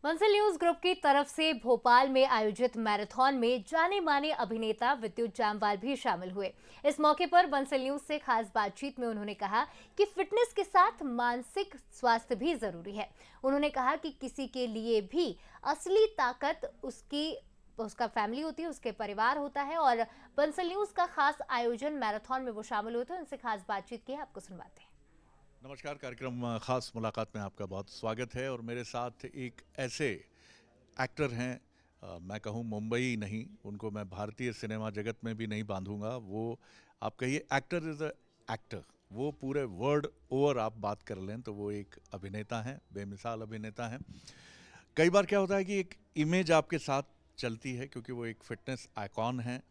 Bansal news group की तरफ से भोपाल में आयोजित मैराथन में जाने माने अभिनेता विद्युत जामवाल भी शामिल हुए। इस मौके पर बंसल न्यूज से खास बातचीत में उन्होंने कहा कि फिटनेस के साथ मानसिक स्वास्थ्य भी जरूरी है। उन्होंने कहा कि किसी के लिए भी असली ताकत उसका फैमिली होती है, उसके परिवार होता है। और बंसल न्यूज का खास आयोजन मैराथन में वो शामिल हुए थे, उनसे खास बातचीत की है, आपको सुनवाते हैं। नमस्कार। कार्यक्रम खास मुलाकात में आपका बहुत स्वागत है और मेरे साथ एक ऐसे एक्टर हैं, मैं कहूँ मुंबई नहीं, उनको मैं भारतीय सिनेमा जगत में भी नहीं बांधूंगा। वो आप कहिए एक्टर इज अ एक्टर, वो पूरे वर्ल्ड ओवर आप बात कर लें तो वो एक अभिनेता हैं, बेमिसाल अभिनेता हैं। कई बार क्या होता है कि एक इमेज आपके साथ चलती है क्योंकि वो एक फिटनेस आइकॉन हैं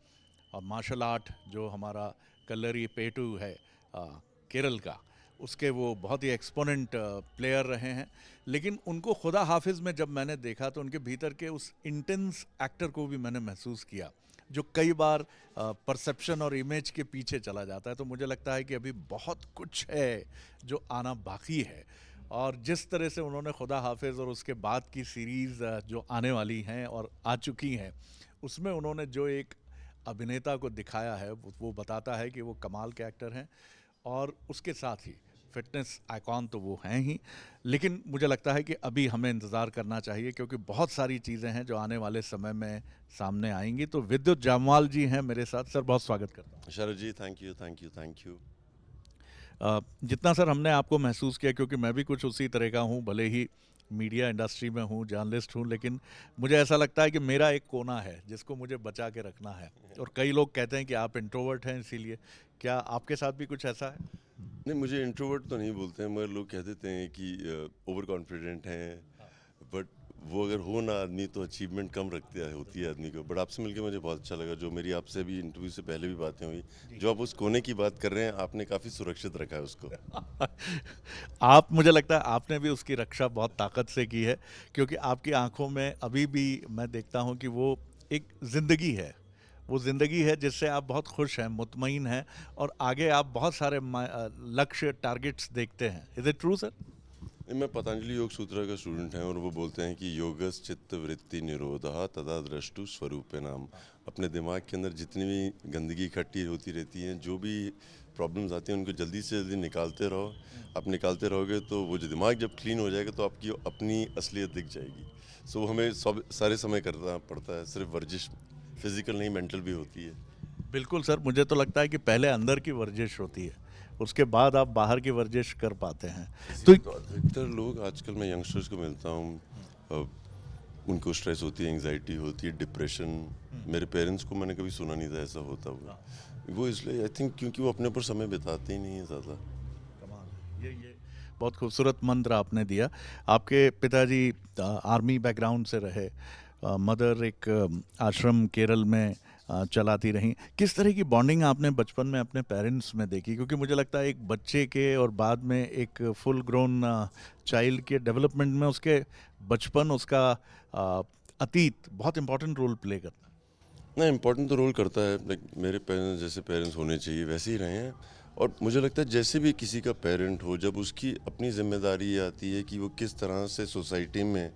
और मार्शल आर्ट जो हमारा कल्लरी पेटू है केरल का, उसके वो बहुत ही एक्सपोनेंट प्लेयर रहे हैं। लेकिन उनको खुदा हाफिज़ में जब मैंने देखा तो उनके भीतर के उस इंटेंस एक्टर को भी मैंने महसूस किया जो कई बार परसेप्शन और इमेज के पीछे चला जाता है। तो मुझे लगता है कि अभी बहुत कुछ है जो आना बाकी है। और जिस तरह से उन्होंने खुदा हाफिज़ और उसके बाद की सीरीज़ जो आने वाली हैं और आ चुकी हैं, उसमें उन्होंने जो एक अभिनेता को दिखाया है वो बताता है कि वो कमाल के एक्टर हैं। और उसके साथ ही फिटनेस आइकॉन तो वो हैं ही, लेकिन मुझे लगता है कि अभी हमें इंतज़ार करना चाहिए क्योंकि बहुत सारी चीज़ें हैं जो आने वाले समय में सामने आएंगी। तो विद्युत जामवाल जी हैं मेरे साथ। सर बहुत स्वागत करता हूँ। Sharad ji, thank you, thank you, thank you. जितना सर हमने आपको महसूस किया, क्योंकि मैं भी कुछ उसी तरह का हूँ, भले ही मीडिया इंडस्ट्री में हूँ, जर्नलिस्ट हूँ, लेकिन मुझे ऐसा लगता है कि मेरा एक कोना है जिसको मुझे बचा के रखना है। और कई लोग कहते हैं कि आप इंट्रोवर्ट हैं, इसीलिए क्या आपके साथ भी कुछ ऐसा है? नहीं, मुझे इंट्रोवर्ट तो नहीं बोलते हैं, मगर लोग कह देते हैं कि ओवर कॉन्फिडेंट हैं। बट वो अगर हो ना आदमी तो अचीवमेंट कम रखती है होती है आदमी को। बट आपसे मिलकर मुझे बहुत अच्छा लगा, जो मेरी आपसे भी इंटरव्यू से पहले भी बातें हुई। जो आप उस कोने की बात कर रहे हैं, आपने काफ़ी सुरक्षित रखा है उसको। आप, मुझे लगता है आपने भी उसकी रक्षा बहुत ताकत से की है, क्योंकि आपकी आंखों में अभी भी मैं देखता हूं कि वो एक ज़िंदगी है। वो ज़िंदगी है जिससे आप बहुत खुश हैं, मुतमईन हैं और आगे आप बहुत सारे लक्ष्य, टारगेट्स देखते हैं। Is it true sir? नहीं, मैं पतंजलि योग सूत्र का स्टूडेंट हैं और वो बोलते हैं कि योगस चित्त वृत्ति निरोधा तदा द्रष्टु स्वरूप नाम। अपने दिमाग के अंदर जितनी भी गंदगी इकट्ठी होती रहती हैं, जो भी प्रॉब्लम्स आती हैं, उनको जल्दी से जल्दी निकालते रहो। आप निकालते रहोगे तो वो जो दिमाग जब क्लीन हो जाएगा तो आपकी अपनी असलियत दिख जाएगी। सो हमें सब सारे समय करना पड़ता है, सिर्फ वर्जिश फिजिकल नहीं, मेंटल भी होती है। बिल्कुल सर, मुझे तो लगता है कि पहले अंदर की वर्जिश होती है, उसके बाद आप बाहर की वर्जिश कर पाते हैं। तो इसीलिए तो अधिकतर लोग आजकल, मैं यंगस्टर्स को मिलता हूँ, उनको स्ट्रेस होती है, एंग्जाइटी होती है, डिप्रेशन। मेरे पेरेंट्स को मैंने कभी सुना नहीं था ऐसा होता हुआ। वो इसलिए आई थिंक क्योंकि वो अपने ऊपर समय बिताते ही नहीं है ज़्यादा। कमाल है। ये बहुत खूबसूरत मंत्र आपने दिया। आपके पिताजी आर्मी बैकग्राउंड से रहे, मदर एक आश्रम केरल में चलाती रहीं। किस तरह की बॉन्डिंग आपने बचपन में अपने पेरेंट्स में देखी? क्योंकि मुझे लगता है एक बच्चे के और बाद में एक फुल ग्रोन चाइल्ड के डेवलपमेंट में उसके बचपन, उसका अतीत बहुत इंपॉर्टेंट रोल प्ले करता ना, इम्पोर्टेंट तो रोल करता है। लाइक मेरे पेरेंट्स जैसे पेरेंट्स होने चाहिए वैसे ही रहे हैं। और मुझे लगता है जैसे भी किसी का पेरेंट हो, जब उसकी अपनी जिम्मेदारी आती है कि वो किस तरह से सोसाइटी में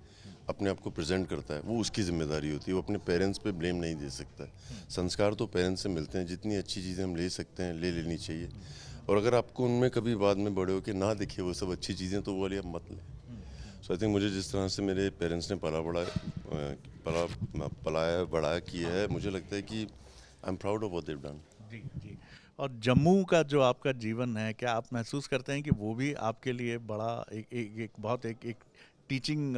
अपने आप को प्रेजेंट करता है, वो उसकी जिम्मेदारी होती है। वो अपने पेरेंट्स पे ब्लेम नहीं दे सकता है। संस्कार तो पेरेंट्स से मिलते हैं, जितनी अच्छी चीज़ें हम ले सकते हैं ले लेनी चाहिए। और अगर आपको उनमें कभी बाद में बड़े होकर ना दिखे वो सब अच्छी चीज़ें, तो वो वाली आप मत लें। सो आई थिंक मुझे जिस तरह से मेरे पेरेंट्स ने पलाया बड़ा किया है, मुझे लगता है कि I am proud of what they have done. जी, जी। और जम्मू का जो आपका जीवन है, क्या आप महसूस करते हैं कि वो भी आपके लिए बड़ा एक बहुत एक टीचिंग,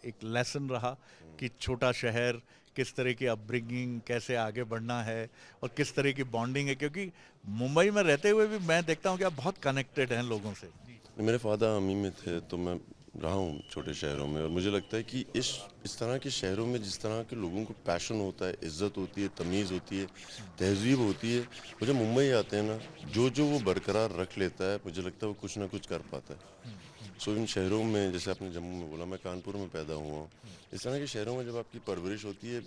एक लेसन रहा कि छोटा शहर, किस तरह की अपब्रिंगिंग, कैसे आगे बढ़ना है और किस तरह की बॉन्डिंग है? क्योंकि मुंबई में रहते हुए भी मैं देखता हूँ कि आप बहुत कनेक्टेड हैं लोगों से। जी। मेरे फादर आर्मी में थे, तो मैं रहा हूँ छोटे शहरों में। और मुझे लगता है कि इस तरह के शहरों में जिस तरह के लोगों को पैशन होता है, इज्जत होती है, तमीज़ होती है, तहजीब होती है, मुझे मुंबई आते हैं ना, जो जो वो बरकरार रख लेता है, मुझे लगता है वो कुछ ना कुछ कर पाता है। सो इन शहरों में, जैसे आपने जम्मू में बोला, मैं कानपुर में पैदा हुआ हूँ। इस तरह के शहरों में जब आपकी परवरिश होती है,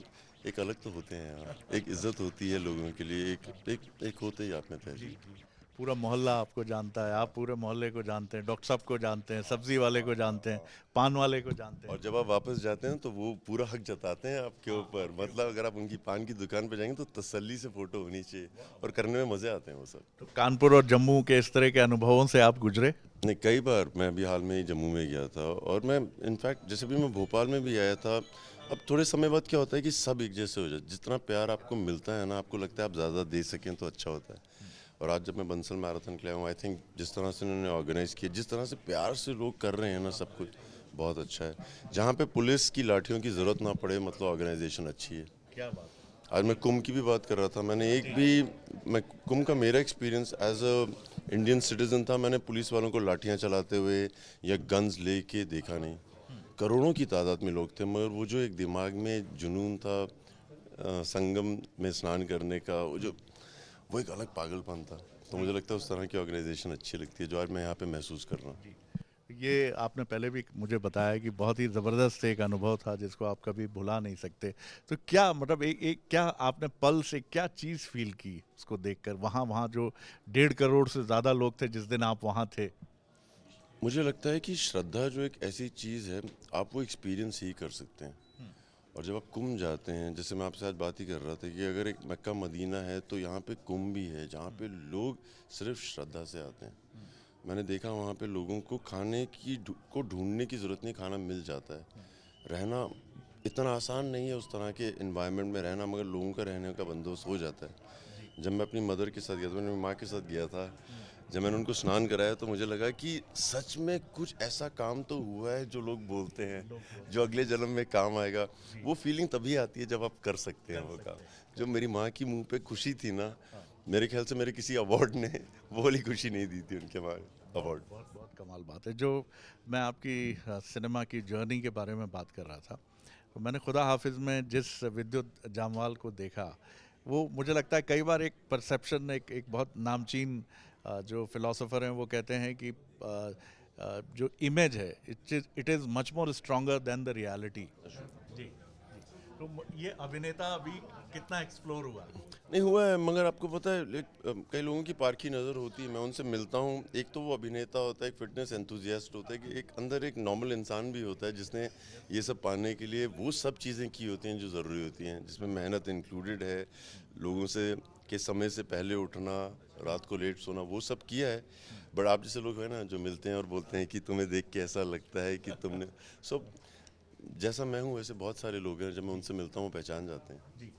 एक अलग तो होते हैं यहाँ, एक इज्जत होती है लोगों के लिए, एक एक एक होते ही आप में जी, तहजीब। जी। पूरा मोहल्ला आपको जानता है, आप पूरे मोहल्ले को जानते हैं, डॉक्टर साहब को जानते हैं, सब्जी वाले को जानते हैं, पान वाले को जानते और हैं। जब आप वापस जाते हैं तो वो पूरा हक जताते हैं आपके ऊपर, मतलब अगर आप उनकी पान की दुकान पे जाएंगे तो तसल्ली से फोटो होनी चाहिए और करने में मजे आते हैं वो सब। तो कानपुर और जम्मू के इस तरह के अनुभवों से आप गुजरे? नहीं, कई बार मैं अभी हाल में ही जम्मू में गया था और मैं इनफैक्ट जैसे भी मैं भोपाल में भी आया था। अब थोड़े समय बाद क्या होता है कि सब एक जैसे हो जाए, जितना प्यार आपको मिलता है ना, आपको लगता है आप ज़्यादा दे सकें तो अच्छा होता है। और आज जब मैं बंसल मैराथन के लिए आया हूँ, आई थिंक जिस तरह से उन्होंने ऑर्गेनाइज़ किया, जिस तरह से प्यार से लोग कर रहे हैं ना, सब कुछ बहुत अच्छा है। जहाँ पे पुलिस की लाठियों की ज़रूरत ना पड़े, मतलब ऑर्गेनाइजेशन अच्छी है। क्या बात। आज मैं कुंभ की भी बात कर रहा था, मैं कुंभ का मेरा experience as a Indian citizen था। मैंने पुलिस वालों को लाठियां चलाते हुए या गन्स लेके देखा नहीं। करोड़ों की तादाद में लोग थे, मगर वो जो एक दिमाग में जुनून था संगम में स्नान करने का, वो एक अलग पागलपन था। तो मुझे लगता है उस तरह की ऑर्गेनाइजेशन अच्छी लगती है जो आज मैं यहाँ पे महसूस कर रहा हूँ। ये आपने पहले भी मुझे बताया कि बहुत ही ज़बरदस्त एक अनुभव था जिसको आप कभी भुला नहीं सकते। तो क्या मतलब एक क्या आपने पल से क्या चीज़ फील की उसको देखकर, वहाँ वहाँ जो 1.5 करोड़ से ज़्यादा लोग थे जिस दिन आप वहाँ थे? मुझे लगता है कि श्रद्धा जो एक ऐसी चीज़ है, आप वो एक्सपीरियंस ही कर सकते हैं। और जब आप कुंभ जाते हैं, जैसे मैं आपसे आज बात ही कर रहा था कि अगर एक मक्का मदीना है तो यहाँ पे कुंभ भी है, जहाँ पे लोग सिर्फ श्रद्धा से आते हैं। मैंने देखा वहाँ पे लोगों को खाने की को ढूंढने की ज़रूरत नहीं, खाना मिल जाता है। रहना इतना आसान नहीं है उस तरह के इन्वायरमेंट में रहना, मगर लोगों का रहने का बंदोबस्त हो जाता है। जब मैं अपनी मदर के साथ गया था, मैंने माँ के साथ गया था, जब मैंने उनको स्नान कराया तो मुझे लगा कि सच में कुछ ऐसा काम तो हुआ है जो लोग बोलते हैं, जो अगले जन्म में काम आएगा। वो फीलिंग तभी आती है जब आप कर सकते हैं वो काम। जो मेरी माँ की मुंह पे खुशी थी ना, मेरे ख्याल से मेरे किसी अवार्ड ने वो वाली खुशी नहीं दी थी उनके माँ अवार्ड। बहुत बहुत कमाल बात है। जो मैं आपकी सिनेमा की जर्नी के बारे में बात कर रहा था, तो मैंने खुदा हाफिज़ में जिस विद्युत जामवाल को देखा, वो मुझे लगता है कई बार एक परसेप्शन, एक बहुत नामचीन जो फिलोसोफर हैं वो कहते हैं कि जो इमेज है it is much more stronger than the reality. जी जी। तो ये अभिनेता अभी कितना एक्सप्लोर हुआ? नहीं हुआ है, मगर आपको पता है कई लोगों की पारखी नज़र होती है। मैं उनसे मिलता हूँ, एक तो वो अभिनेता होता है, एक फिटनेस एंथुजियास्ट होता है, कि एक अंदर एक नॉर्मल इंसान भी होता है जिसने ये सब पाने के लिए वो सब चीज़ें की होती हैं जो ज़रूरी होती हैं, जिसमें मेहनत इंक्लूडेड है, लोगों से के समय से पहले उठना, रात को लेट सोना, वो सब किया है। बट आप जैसे लोग हैं ना जो मिलते हैं और बोलते हैं कि तुम्हें देख के ऐसा लगता है कि तुमने सब, जैसा मैं हूँ वैसे बहुत सारे लोग हैं, जब मैं उनसे मिलता हूँ पहचान जाते हैं। जी।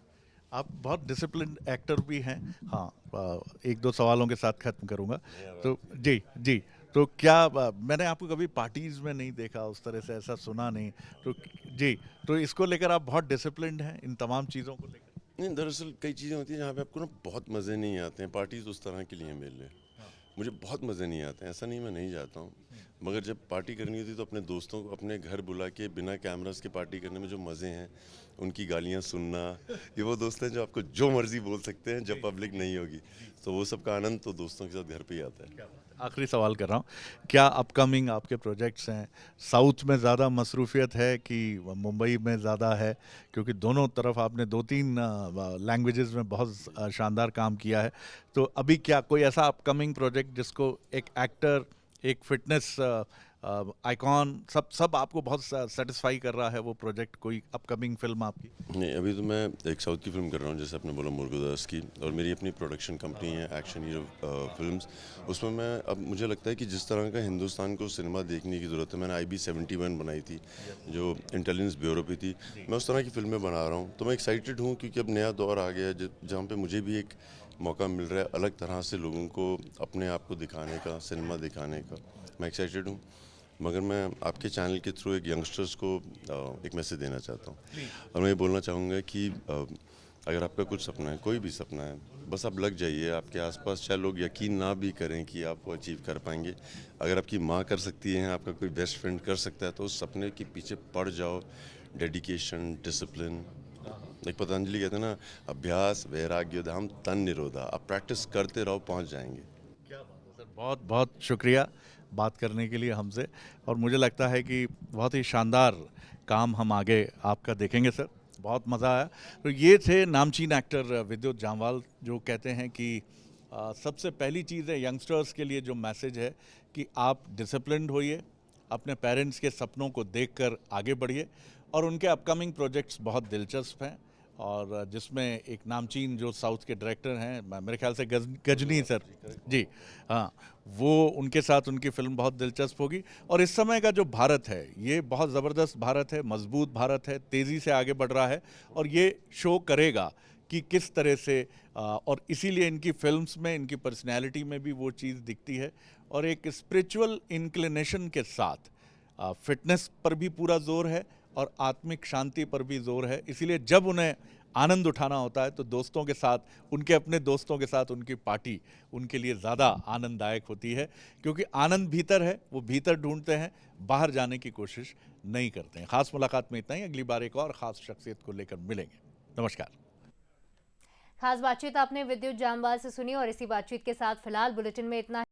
आप बहुत डिसिप्लिन एक्टर भी हैं। हाँ, एक दो सवालों के साथ खत्म करूंगा। तो जी जी। तो क्या मैंने आपको कभी पार्टीज में नहीं देखा उस तरह से, ऐसा सुना नहीं। तो जी, तो इसको लेकर आप बहुत डिसिप्लिन्ड हैं इन तमाम चीज़ों को लेकर? नहीं, दरअसल कई चीज़ें होती हैं जहाँ पे आपको ना बहुत मज़े नहीं आते हैं। पार्टीज उस तरह के लिए मेरे लिए मुझे बहुत मज़े नहीं आते हैं। ऐसा नहीं मैं नहीं जाता हूँ, मगर जब पार्टी करनी होती है तो अपने दोस्तों को अपने घर बुला के बिना कैमरास के पार्टी करने में जो मज़े हैं, उनकी गालियाँ सुनना, ये वो दोस्त हैं जो आपको जो मर्ज़ी बोल सकते हैं जब पब्लिक नहीं होगी। तो वो सब का आनंद तो दोस्तों के साथ घर पे ही आता है। आखिरी सवाल कर रहा हूँ, क्या अपकमिंग आपके प्रोजेक्ट्स हैं? साउथ में ज़्यादा मसरूफियत है कि मुंबई में ज़्यादा है? क्योंकि दोनों तरफ आपने 2-3 लैंग्वेजेस में बहुत शानदार काम किया है। तो अभी क्या कोई ऐसा अपकमिंग प्रोजेक्ट जिसको एक एक्टर, एक फिटनेस आइकॉन, सब सब आपको बहुत सेटिस्फाई कर रहा है वो प्रोजेक्ट, कोई अपकमिंग फिल्म आपकी? नहीं, अभी तो मैं एक साउथ की फिल्म कर रहा हूँ, जैसे आपने बोला मुर्गदास की, और मेरी अपनी प्रोडक्शन कंपनी है एक्शन हीरो फिल्म्स। उसमें मैं, अब मुझे लगता है कि जिस तरह का हिंदुस्तान को सिनेमा देखने की ज़रूरत है, मैंने IB-71 बनाई थी जो इंटेलिजेंस ब्यूरो पे थी, मैं उस तरह की फिल्में बना रहा हूँ। तो मैं एक्साइटेड हूँ क्योंकि अब नया दौर आ गया है जहाँ पे मुझे भी एक मौका मिल रहा है अलग तरह से लोगों को अपने आप को दिखाने का, सिनेमा दिखाने का। मैं एक्साइटेड हूँ, मगर मैं आपके चैनल के थ्रू एक यंगस्टर्स को एक मैसेज देना चाहता हूँ। और मैं ये बोलना चाहूँगा कि अगर आपका कुछ सपना है, कोई भी सपना है, बस आप लग जाइए। आपके आसपास चाहे लोग यकीन ना भी करें कि आप वो अचीव कर पाएंगे, अगर आपकी माँ कर सकती है, आपका कोई बेस्ट फ्रेंड कर सकता है, तो उस सपने के पीछे पड़ जाओ। डेडिकेशन, डिसिप्लिन, एक पतंजलि कहते हैं ना, अभ्यास वैराग्य धाम तन निरोधा। आप प्रैक्टिस करते रहो, पहुँच जाएंगे। क्या बात है सर, बहुत बहुत शुक्रिया बात करने के लिए हमसे। और मुझे लगता है कि बहुत ही शानदार काम हम आगे आपका देखेंगे सर, बहुत मज़ा आया। तो ये थे नामचीन एक्टर विद्युत जामवाल, जो कहते हैं कि सबसे पहली चीज़ है यंगस्टर्स के लिए जो मैसेज है कि आप डिसिप्लिन्ड होइए, अपने पेरेंट्स के सपनों को देखकर आगे बढ़िए और उनके अपकमिंग प्रोजेक्ट्स बहुत दिलचस्प हैं और जिसमें एक नामचीन जो साउथ के डायरेक्टर हैं मेरे ख्याल से गजनी सर जी, हाँ, वो उनके साथ उनकी फिल्म बहुत दिलचस्प होगी। और इस समय का जो भारत है ये बहुत ज़बरदस्त भारत है, मजबूत भारत है, तेज़ी से आगे बढ़ रहा है और ये शो करेगा कि किस तरह से और इसीलिए इनकी फिल्म्स में, इनकी पर्सनैलिटी में भी वो चीज़ दिखती है और एक स्पिरिचुअल इंक्लिनेशन के साथ फिटनेस पर भी पूरा जोर है और आत्मिक शांति पर भी जोर है। इसीलिए जब उन्हें आनंद उठाना होता है तो दोस्तों के साथ, उनके अपने दोस्तों के साथ उनकी पार्टी उनके लिए ज़्यादा आनंददायक होती है क्योंकि आनंद भीतर है, वो भीतर ढूंढते हैं, बाहर जाने की कोशिश नहीं करते हैं। खास मुलाकात में इतना ही, अगली बार एक और ख़ास शख्सियत को लेकर मिलेंगे। नमस्कार। खास बातचीत आपने विद्युत जामवाल से सुनी और इसी बातचीत के साथ फिलहाल बुलेटिन में इतना